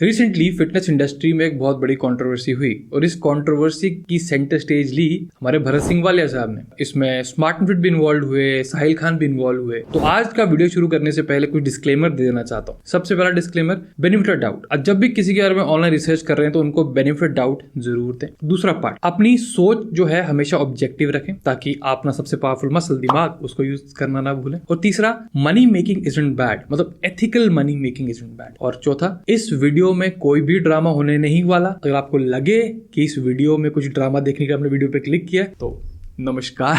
Recently fitness industry में एक बहुत बड़ी कंट्रोवर्सी हुई और इस कंट्रोवर्सी की सेंटर स्टेज ली हमारे भरत सिंह वालिया साहब ने। इसमें स्मार्ट एंड फिट भी इन्वॉल्व हुए, साहिल खान भी इन्वॉल्व हुए। तो आज का वीडियो शुरू करने से पहले कुछ डिस्क्लेमर दे देना चाहता हूँ। सबसे पहला डिस्क्लेमर, बेनिफिट ऑफ डाउट। जब भी किसी के बारे में ऑनलाइन रिसर्च कर रहे हैं तो उनको बेनिफिट डाउट जरूर दें। दूसरा पार्ट, अपनी सोच जो है हमेशा ऑब्जेक्टिव रखें ताकि आप अपना सबसे पावरफुल मसल दिमाग उसको यूज करना ना भूलें। और तीसरा, मनी मेकिंग इजंट बैड, मतलब ethical money making isn't bad. और चौथा, इस वीडियो में कोई भी ड्रामा होने नहीं वाला। अगर आपको लगे कि इस वीडियो में कुछ ड्रामा देखने का आपने वीडियो पे क्लिक किया तो नमस्कार,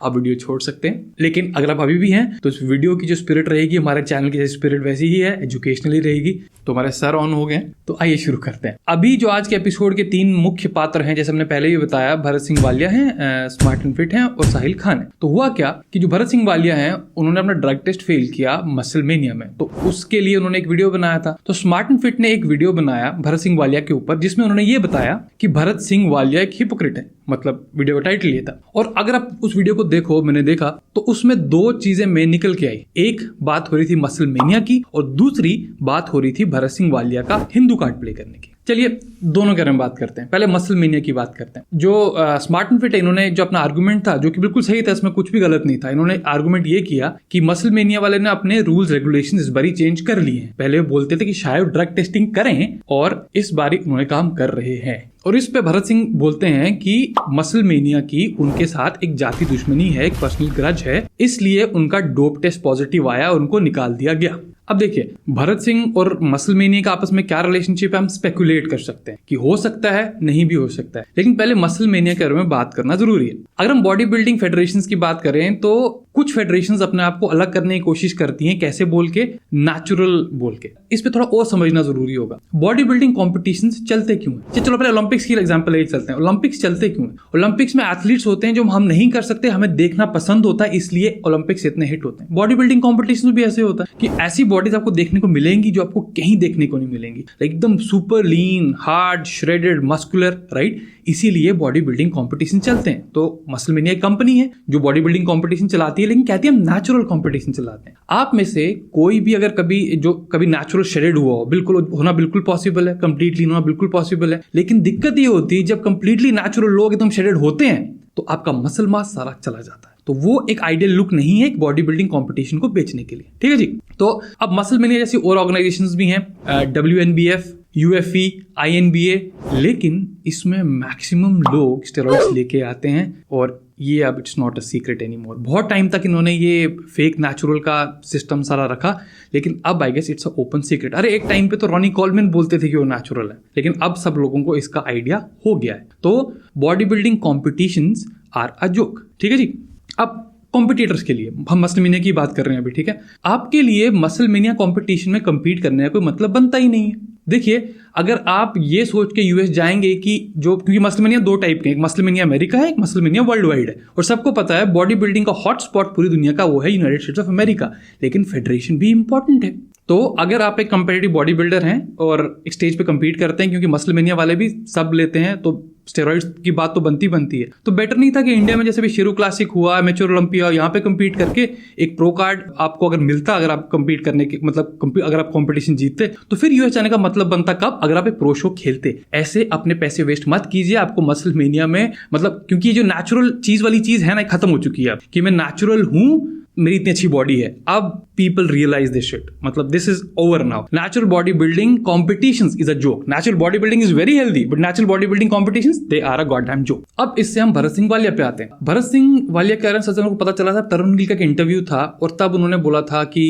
आप वीडियो छोड़ सकते हैं। लेकिन अगर आप अभी भी हैं तो इस वीडियो की जो स्पिरिट रहेगी, हमारे चैनल की जैसी स्पिरिट वैसी ही है, एजुकेशनली रहेगी। तो हमारे सर ऑन हो गए, तो आइए शुरू करते हैं। अभी जो आज के एपिसोड के 3 मुख्य पात्र हैं, जैसे हमने पहले भी बताया, भरत सिंह वालिया हैं, स्मार्ट एंड फिट हैं और साहिल खान है। तो हुआ क्या कि जो भरत सिंह वालिया हैं उन्होंने अपना ड्रग टेस्ट फेल किया मसल मेनिया में, तो उसके लिए उन्होंने एक वीडियो बनाया था। तो स्मार्ट एंड फिट ने एक वीडियो बनाया भरत सिंह वालिया के ऊपर, जिसमें उन्होंने ये बताया कि भरत सिंह वालिया एक हिपोक्रेट है, मतलब वीडियो का टाइटल ये था। और अगर आप उस वीडियो को देखो, मैंने देखा, तो उसमें 2 चीजें मेन निकल के आई। एक बात हो रही थी मसल मेनिया की और दूसरी बात हो रही थी भरत सिंह वालिया का हिंदू कार्ड प्ले करने की। चलिए दोनों के बारे में बात करते हैं। पहले मसल मेनिया की बात करते हैं। जो स्मार्ट एंड फिट है, इन्होंने जो अपना आर्गुमेंट था, जो कि बिल्कुल सही था, इसमें कुछ भी गलत नहीं था। इन्होंने आर्गुमेंट ये किया कि मसल मेनिया वाले ने अपने रूल्स रेगुलेशन इस बारी चेंज कर लिए हैं। पहले वो बोलते थे कि शायद ड्रग टेस्टिंग करें और इस बारी उन्होंने काम कर रहे हैं। और इस पे भरत सिंह बोलते हैं कि मसल मेनिया की उनके साथ एक जाति दुश्मनी है, एक पर्सनल ग्रज है, इसलिए उनका डोप टेस्ट पॉजिटिव आया और उनको निकाल दिया गया। अब देखिए, भरत सिंह और मसल मेनिया का आपस में क्या रिलेशनशिप है, हम स्पेकुलेट कर सकते हैं कि हो सकता है, नहीं भी हो सकता है। लेकिन पहले मसल मेनिया के बारे में बात करना जरूरी है। अगर हम बॉडी बिल्डिंग फेडरेशंस की बात करें तो कुछ फेडरेशंस अपने आप को अलग करने की कोशिश करती हैं। कैसे बोल के? नेचुरल बोल के। इस पे थोड़ा और समझना जरूरी होगा। बॉडी बिल्डिंग कॉम्पिटिशंस चलते क्यों हैं? चलो पहले ओलंपिक्स की एग्जांपल लेके चलते हैं। ओलंपिक्स चलते क्यों हैं? ओलंपिक्स में एथलीट्स होते हैं जो हम नहीं कर सकते, हमें देखना पसंद होता है, इसलिए ओलंपिक्स इतने हिट होते हैं। बॉडी बिल्डिंग कॉम्पिटिशन भी ऐसे होता है कि ऐसी बॉडीज आपको देखने को मिलेंगी जो आपको कहीं देखने को नहीं मिलेंगी, एकदम सुपर लीन, हार्ड, श्रेडेड, मस्कुलर, राइट? इसीलिए बॉडी बिल्डिंग कंपटीशन चलते हैं। तो मसल मेनिया एक कंपनी है जो बॉडी बिल्डिंग कंपटीशन चलाती है, लेकिन कहती है हम नेचुरल कंपटीशन चलाते हैं। आप में से कोई भी अगर कभी नेचुरल शेडेड हुआ हो, बिल्कुल होना बिल्कुल पॉसिबल है, कंप्लीटली होना बिल्कुल पॉसिबल है। लेकिन दिक्कत ये होती है जब कंप्लीटली नेचुरल लोग एकदम शेडेड होते हैं तो आपका मसल मास सारा चला जाता है। तो वो एक आइडियल लुक नहीं है एक बॉडी बिल्डिंग कंपटीशन को बेचने के लिए, ठीक है जी। तो अब मसल मेनिया जैसी और ऑर्गेनाइजेशंस भी हैं, WNBF, UFE, INBA, लेकिन इसमें मैक्सिमम लोग स्टेरॉइड्स लेके आते हैं और ये अब it's not a secret anymore. बहुत टाइम तक इन्होंने ये फेक नेचुरल का सिस्टम सारा रखा, लेकिन अब I guess it's a open secret. अरे एक टाइम पे तो रॉनी कॉलमैन बोलते थे कि वो नेचुरल है, लेकिन अब सब लोगों को इसका आइडिया हो गया है। तो body building competitions are a joke, ठीक है जी। अब कॉम्पिटिटर्स के लिए हम मसल मेनिया की बात कर रहे हैं अभी, ठीक है। आपके लिए मसल मेनिया कॉम्पिटिशन में कम्पीट करने का कोई मतलब बनता ही नहीं है। देखिए, अगर आप ये सोच के यूएस जाएंगे कि क्योंकि मसल मेनिया 2 टाइप के हैं, एक मसल मेनिया अमेरिका है, एक मसल मेनिया वर्ल्ड वाइड है। और सबको पता है बॉडी बिल्डिंग का हॉट स्पॉट पूरी दुनिया का वो है यूनाइटेड स्टेट्स ऑफ अमेरिका, लेकिन फेडरेशन भी इंपॉर्टेंट है। तो अगर आप एक कंपेटिटिव बॉडी बिल्डर हैं और एक स्टेज पे कंपीट करते हैं, क्योंकि मसल मेनिया वाले भी सब लेते हैं तो स्टेरॉइड्स की बात तो बनती है, तो बेटर नहीं था कि इंडिया में जैसे भी शेरू क्लासिक हुआ, मेच्योर ओलंपिया, यहाँ पे कंपीट करके एक प्रो कार्ड आपको अगर मिलता, अगर आप कंपीट करने के मतलब अगर आप कंपटीशन जीतते, तो फिर यूएस जाने का मतलब बनता कब? अगर आप एक प्रो शो खेलते। ऐसे अपने पैसे वेस्ट मत कीजिए। आपको मसल मेनिया में मतलब, क्योंकि ये जो नेचुरल चीज वाली चीज है ना, खत्म हो चुकी है कि मैं नेचुरल हूं, मेरी इतनी अच्छी बॉडी है। अब पीपल रियलाइज दिस शिट, मतलब this is over now. Natural body building competitions is a joke. Natural body building is very healthy, but natural body building competitions they are a goddamn joke. अब इससे हम भरत सिंह वालिया पे आते हैं। भरत सिंह वालिया के बारे में सच में पता चला था, तरुण गिल का एक इंटरव्यू था और तब उन्होंने बोला था कि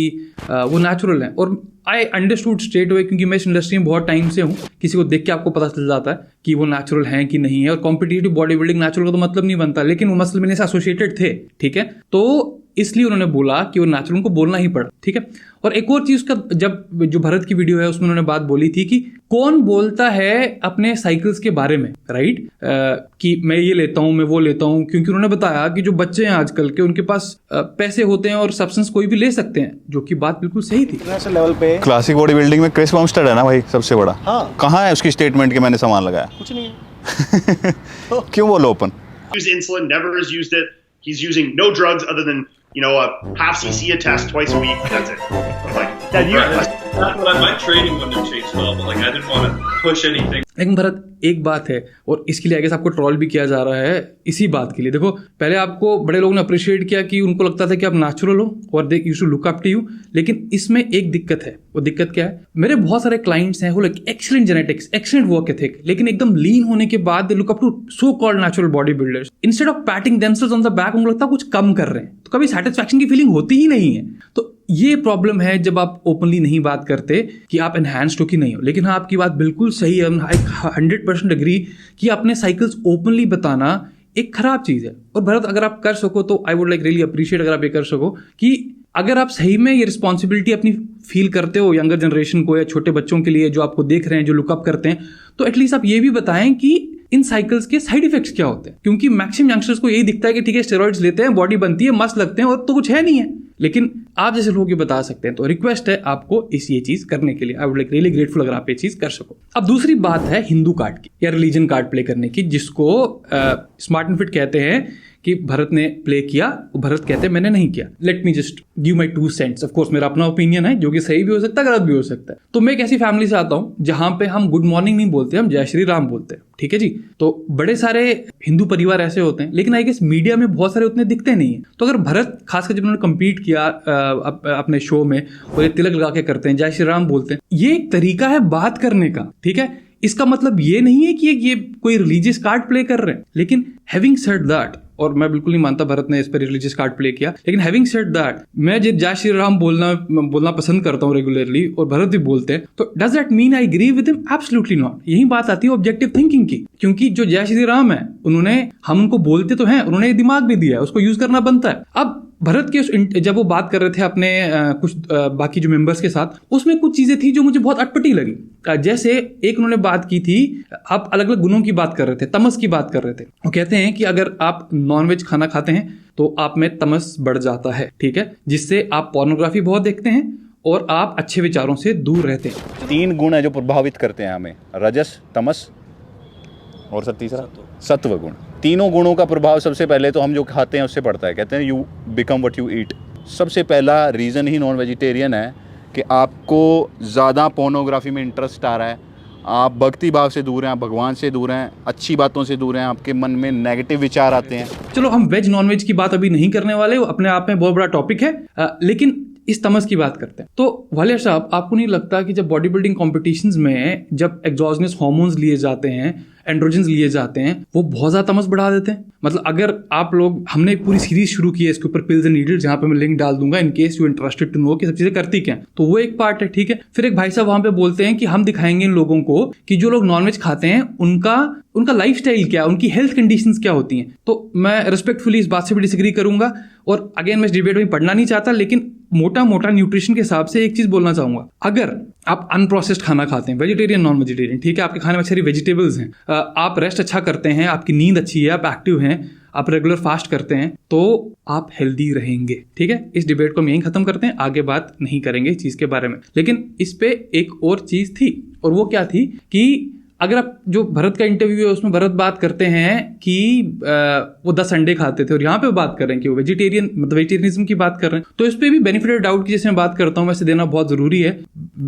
वो नेचुरल है। और आई अंडरस्टूड स्ट्रेट अवे, क्योंकि मैं इस इंडस्ट्री में बहुत टाइम से हूँ, किसी को देख के आपको पता चल जाता है कि वो नेचुरल है कि नहीं है। और कॉम्पिटिटिव बॉडी बिल्डिंग नेचुरल का तो मतलब नहीं बनता, लेकिन वो मसल मेनिया से एसोसिएटेड थे, ठीक है। तो इसलिए उन्होंने बोला कि वो नेचुरल, उनको बोलना ही पड़ा, ठीक है। और एक और चीज का, जब जो भरत की वीडियो है उसमें उन्होंने बात बोली थी कि कौन बोलता है अपने साइकिल्स के बारे में, राइट, कि मैं ये लेता हूं, मैं वो लेता हूं, क्योंकि उन्होंने बताया कि जो बच्चे हैं आजकल के, उनके पास पैसे होते हैं और सब्सटेंस कोई भी ले सकते हैं, जो कि बात बिल्कुल सही थी। लेवल पे क्लासिक बॉडी बिल्डिंग में क्रिस बमस्टेड है ना भाई, सबसे बड़ा। हाँ। कहाँ है उसकी स्टेटमेंट कि मैंने सामान लगाया? कुछ नहीं है। क्यों बोलो open? Insulin, never has used it. He's using no drugs other than, a half cc a test twice a week. That's it. Like, That's what I might training wouldn't have changed at all, but like I didn't want to push anything. लेकिन भरत एक बात है, और इसके लिए I guess आपको troll भी किया जा रहा है इसी बात के लिए। देखो पहले आपको बड़े लोगों ने अप्रिशिएट किया कि उनको लगता था कि आप नेचुरल हो और they used to look up to you, लेकिन इसमें एक दिक्कत है। वो दिक्कत क्या है? मेरे बहुत सारे क्लाइंट्स हैं वो like excellent genetics, excellent work ethic, लेकिन एकदम लीन होने के बाद they look up to so called natural body builders. Instead of patting themselves on the back उनको लगता है कुछ कम कर रहे हैं, तो कभी सेटिस्फैक्शन की फीलिंग होती ही नहीं है। तो ये प्रॉब्लम है जब आप ओपनली नहीं बात करते कि आप एनहांस्ड हो कि नहीं हो। लेकिन हाँ, आपकी बात बिल्कुल सही है, आई 100% एग्री कि अपने साइकिल्स ओपनली बताना एक खराब चीज है। और भरत अगर आप कर सको तो I would like really appreciate अगर आप ये कर सको कि अगर आप सही में ये रिस्पॉन्सिबिलिटी अपनी फील करते हो यंगर जनरेशन को या छोटे बच्चों के लिए जो आपको देख रहे हैं, जो लुकअप करते हैं, तो एटलीस्ट आप ये भी बताएं कि इन साइकिल्स के साइड इफेक्ट्स क्या होते हैं। क्योंकि मैक्सिमम यंगस्टर्स को यही दिखता है कि ठीक है स्टेरॉइड्स लेते हैं, बॉडी बनती है, मस्त लगते हैं और तो कुछ है नहीं है। लेकिन आप जैसे लोग ये बता सकते हैं, तो रिक्वेस्ट है आपको ये चीज करने के लिए। I would like really grateful अगर आप ये चीज कर सको। अब दूसरी बात है हिंदू कार्ड की या रिलीजन कार्ड प्ले करने की, जिसको स्मार्ट एंड फिट कहते हैं कि भरत ने प्ले किया, भरत कहते हैं मैंने नहीं किया। Let me just give my 2 cents। Of course मेरा अपना ओपिनियन है जो कि सही भी हो सकता है, गलत भी हो सकता है। तो मैं एक ऐसी फैमिली से आता हूं जहां पे हम गुड मॉर्निंग नहीं बोलते, हम जय श्री राम बोलते हैं, ठीक है जी। तो बड़े सारे हिंदू परिवार ऐसे होते हैं, लेकिन आई गेस मीडिया में बहुत सारे उतने दिखते नहीं है। तो अगर भरत खासकर जब उन्होंने कम्पीट किया अपने शो में और ये तिलक लगा के करते हैं, जय श्री राम बोलते हैं, ये एक तरीका है बात करने का, ठीक है। इसका मतलब ये नहीं है कि ये कोई रिलीजियस कार्ड प्ले कर रहे हैं। लेकिन हैविंग सेड दैट, और मैं बिल्कुल नहीं मानता भरत ने इस पर रिलीजियस कार्ड प्ले किया, लेकिन हैविंग सेड दैट मैं जय श्री राम बोलना पसंद करता हूँ रेगुलरली और भरत भी बोलते हैं, तो does that mean I agree with him? Absolutely not. यही बात आती है ऑब्जेक्टिव थिंकिंग की, क्योंकि जो जय श्री राम है हम उनको बोलते तो हैं, उन्होंने दिमाग भी दिया है, उसको यूज करना बनता है। अब भरत के जब वो बात कर रहे थे अपने कुछ बाकी जो मेंबर्स के साथ, उसमें कुछ चीजें थी जो मुझे बहुत अटपटी लगी। जैसे एक उन्होंने बात की थी, आप अलग अलग गुणों की बात कर रहे थे, तमस की बात कर रहे थे। वो कहते हैं कि अगर आप नॉनवेज खाना खाते हैं तो आप में तमस बढ़ जाता है, ठीक है, जिससे आप पोर्नोग्राफी बहुत देखते हैं और आप अच्छे विचारों से दूर रहते हैं। 3 गुण है जो प्रभावित करते हैं हमें, रजस, तमस और सर तीसरा सत्व गुण। तीनों गुणों का प्रभाव सबसे पहले तो हम जो खाते हैं उससे पड़ता है। कहते हैं you become what you eat. सबसे पहला रीज़न ही नॉन वेजिटेरियन है कि आपको ज़्यादा पोर्नोग्राफी में इंटरेस्ट आ रहा है, आप भक्ति भाव से दूर हैं, आप भगवान से दूर हैं, अच्छी बातों से दूर हैं, आपके मन में नेगेटिव विचार आते हैं। चलो हम वेज नॉन वेज की बात अभी नहीं करने वाले, वो अपने आप में बहुत बड़ा टॉपिक है, लेकिन इस तमस की बात करते हैं। तो वालिया साहब, आपको नहीं लगता कि जब बॉडी बिल्डिंग कॉम्पिटिशन्स में जब एक्सोजनस हार्मोन्स लिए जाते हैं, एंड्रोजन्स लिए जाते हैं, वो बहुत ज्यादा तमस बढ़ा देते हैं? मतलब अगर आप लोग, हमने एक पूरी सीरीज शुरू की है इसके ऊपर, पिल्स एंड नीडल्स, जहां पे मैं लिंक डाल दूंगा in case you interested to know कि सब चीजें करती क्या है, तो वो एक पार्ट है, ठीक है। फिर एक भाई साहब वहां पे बोलते हैं कि हम दिखाएंगे इन लोगों को कि जो लोग नॉनवेज खाते हैं उनका लाइफस्टाइल क्या, उनकी हेल्थ कंडीशंस क्या होती हैं। तो मैं रिस्पेक्टफुली इस बात से भी डिसएग्री करूंगा, और अगेन मैं इस डिबेट में पढ़ना नहीं चाहता, लेकिन मोटा न्यूट्रिशन के हिसाब से एक चीज बोलना चाहूंगा। अगर आप अनप्रोसेस्ड खाना खाते हैं, वेजिटेरियन नॉन वेजिटेरियन, ठीक है, आपके खाने में सारी वेजिटेबल्स हैं, आप रेस्ट अच्छा करते हैं, आपकी नींद अच्छी है, आप एक्टिव हैं, आप रेगुलर फास्ट करते हैं, तो आप हेल्दी रहेंगे, ठीक है। इस डिबेट को हम यहीं खत्म करते हैं, आगे बात नहीं करेंगे इस चीज के बारे में। लेकिन इस पे एक और चीज थी, और वो क्या थी कि अगर आप जो भरत का इंटरव्यू है उसमें भरत बात करते हैं कि वो 10 अंडे खाते थे, और यहाँ पे बात कर रहे हैं कि वो वेजिटेरियनिज्म की बात कर रहे हैं, तो इस पे भी बेनिफिट डाउट की जैसे मैं बात करता हूँ वैसे देना बहुत जरूरी है।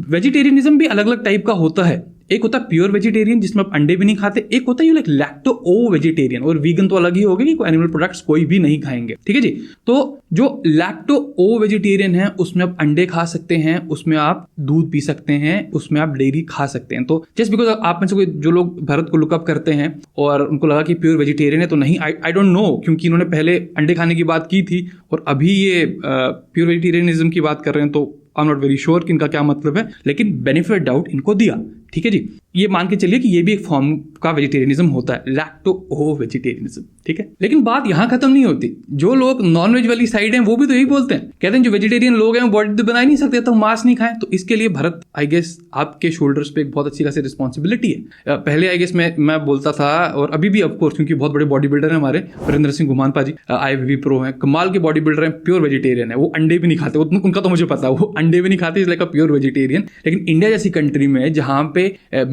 वेजिटेरियनिज्म भी अलग अलग टाइप का होता है। एक होता है प्योर वेजिटेरियन जिसमें आप अंडे भी नहीं खाते, एक होता है you like lacto o vegetarian, और वीगन तो अलग ही हो गया कि कोई एनिमल प्रोडक्ट्स कोई भी नहीं खाएंगे, ठीक है जी। तो जो लैक्टो ओ वेजिटेरियन है उसमें आप अंडे खा सकते हैं, उसमें आप दूध पी सकते हैं, उसमें आप डेयरी खा सकते हैं। तो जस्ट बिकॉज आप में से कोई जो लोग भारत को लुकअप करते हैं और उनको लगा कि प्योर वेजिटेरियन है, तो नहीं, आई डोंट नो, क्योंकि इन्होंने पहले अंडे खाने की बात की थी और अभी ये प्योर वेजिटेरियनिज्म की बात कर रहे हैं, तो I am not very sure कि इनका क्या मतलब है, लेकिन बेनिफिट डाउट इनको दिया, ठीक है जी। ये मान के चलिए कि ये भी एक फॉर्म का वेजिटेरियनिज्म होता है, लैक्टो ओ वेजिटेरियनिज्म, ठीक है। लेकिन बात यहां खत्म नहीं होती। जो लोग नॉन वेज वाली साइड हैं वो भी तो यही बोलते हैं, कहते हैं जो वेजिटेरियन लोग हैं वो बॉडी तो बना ही नहीं सकते तो मांस नहीं खाएं। तो इसके लिए भरत, आई गेस आपके शोल्डर्स पे एक बहुत अच्छी खासी रिस्पॉन्सिबिलिटी है। पहले आई गेस मैं बोलता था, और अभी भी ऑफकोर्स, क्योंकि बहुत बड़े बॉडी बिल्डर है हमारे, वीरेंद्र सिंह गुमान पाजी IFBB प्रो है, कमाल के बॉडी बिल्डर हैं, प्योर वेजिटेरियन है, वो अंडे भी नहीं खाते, उनका तो मुझे पता है, वो अंडे भी नहीं खाते, is like a pure vegetarian. लेकिन इंडिया जैसी कंट्री में जहां पे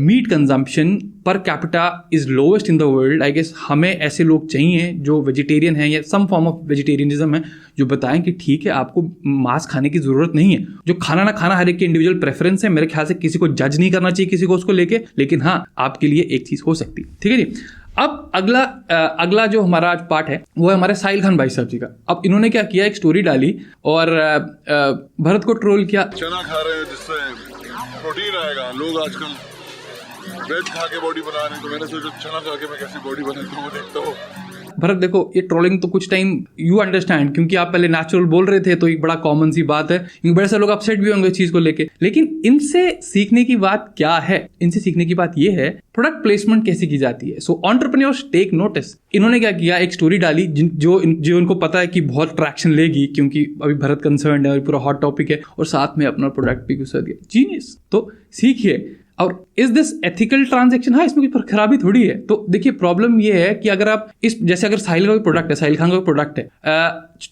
meat consumption per capita is lowest in the world, I guess हमें ऐसे लोग चाहिए जो वेजिटेरियन हैं या सम फॉर्म ऑफ वेजिटेरियनिज्म है, जो बताएं कि ठीक है आपको मांस खाने की जरूरत नहीं है। जो खाना ना खाना हर एक के इंडिविजुअल प्रेफरेंस है, मेरे ख्याल से किसी को जज नहीं करना चाहिए किसी को उसको लेके, लेकिन हाँ आपके लिए एक चीज हो सकती है। ठीक है जी। अब अगला जो हमारा आज पार्ट है वो है हमारे साहिल खान भाई साहब जी का। अब इन्होंने क्या किया, एक स्टोरी डाली और भरत को ट्रोल किया। चना खा रहे हैं जिससे प्रोटीन आएगा, लोग आजकल वेज खा के बॉडी बना रहे हैं, तो मैंने सोचा चना खा के मैं कैसी बॉडी बनाता हूँ देखता हूँ। भरत देखो ये ट्रोलिंग तो कुछ टाइम यू अंडरस्टैंड, क्योंकि आप पहले नेचुरल बोल रहे थे तो एक बड़ा कॉमन सी बात है, क्योंकि बड़े सारे लोग अपसेट भी होंगे इस चीज को लेके। लेकिन इनसे सीखने की बात क्या है, इनसे सीखने की बात ये है प्रोडक्ट प्लेसमेंट कैसे की जाती है। सो एंटरप्रेन्योर्स टेक नोटिस। इन्होंने क्या किया, एक स्टोरी डाली जो उनको पता है कि बहुत ट्रैक्शन लेगी, क्योंकि अभी भरत कंसर्न है और पूरा हॉट टॉपिक है, और साथ में अपना प्रोडक्ट भी घुसा दिया। जीनियस। तो सीखिए। और इज दिस एथिकल ट्रांजैक्शन? हाँ, इसमें कोई खराबी थोड़ी है। तो देखिए प्रॉब्लम ये है कि अगर आप जैसे अगर साहिल का कोई प्रोडक्ट है, साहिल खान का कोई प्रोडक्ट है,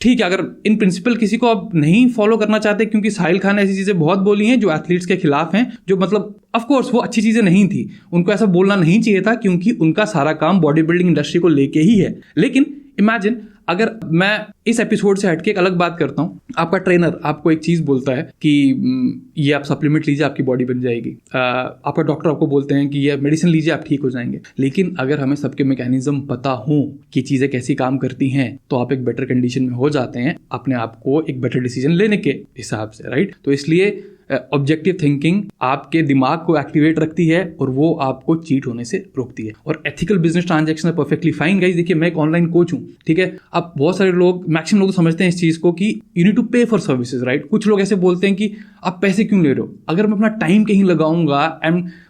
ठीक है, अगर इन प्रिंसिपल किसी को आप नहीं फॉलो करना चाहते, क्योंकि साहिल खान ने ऐसी चीजें बहुत बोली हैं जो एथलीट्स के खिलाफ हैं, जो मतलब ऑफ कोर्स वो अच्छी चीजें नहीं थी, उनको ऐसा बोलना नहीं चाहिए था, क्योंकि उनका सारा काम बॉडी बिल्डिंग इंडस्ट्री को लेके ही है। लेकिन इमेजिन अगर मैं इस एपिसोड से हटके एक अलग बात करता हूँ, आपका ट्रेनर आपको एक चीज बोलता है कि ये आप सप्लीमेंट लीजिए आपकी बॉडी बन जाएगी, आपका डॉक्टर आपको बोलते हैं कि ये मेडिसिन लीजिए आप ठीक हो जाएंगे। लेकिन अगर हमें सबके मैकेनिज्म पता हो कि चीजें कैसी काम करती हैं, तो आप एक बेटर कंडीशन में हो जाते हैं अपने आप को एक बेटर डिसीजन लेने के हिसाब से, राइट। तो इसलिए ऑब्जेक्टिव थिंकिंग आपके दिमाग को एक्टिवेट रखती है और वो आपको चीट होने से रोकती है। और ethical business transaction perfectly fine guys. देखिए मैं एक ऑनलाइन कोच हूँ, ठीक है। अब बहुत सारे लोग, मैक्सिमम लोग तो समझते हैं इस चीज को कि यू नीड टू पे फॉर सर्विसेज, राइट। कुछ लोग ऐसे बोलते हैं कि आप पैसे क्यों ले रहे हो, अगर मैं अपना टाइम कहीं लगाऊंगा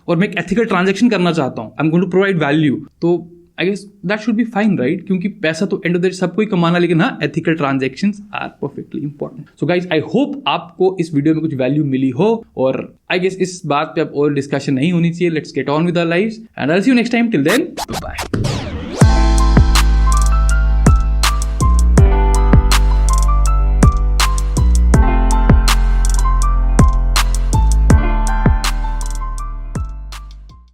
और मैं एक एथिकल ट्रांजैक्शन करना चाहता हूँ, I am going to provide value, तो I guess that should be fine, right. क्योंकि पैसा तो एंड ऑफ द डे सबको ही कमाना, लेकिन हाँ ethical transactions are perfectly important. So guys I hope आपको इस वीडियो में कुछ वैल्यू मिली हो, और आई गेस इस बात पे अब और डिस्कशन नहीं होनी चाहिए। Let's get on with our lives and I will see you next time. Till then bye.